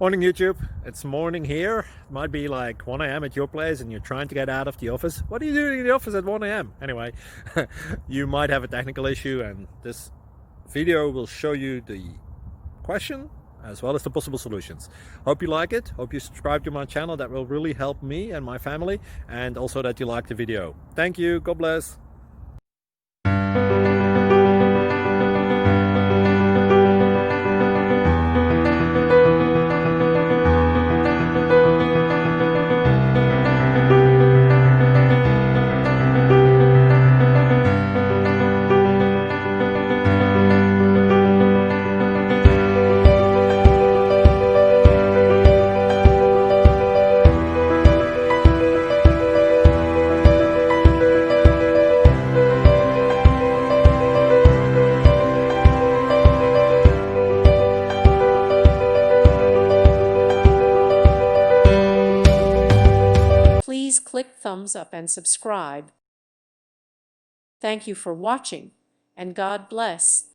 Morning YouTube, it's morning here. It might be like 1 a.m. at your place and you're trying to get out of the office. What are you doing in the office at 1 a.m.? Anyway, you might have a technical issue and this video will show you the question as well as the possible solutions. Hope you like it, hope you subscribe to my channel. That will really help me and my family, and also that you like the video. Thank you, God bless. Please click thumbs up and subscribe. Thank you for watching, and God bless.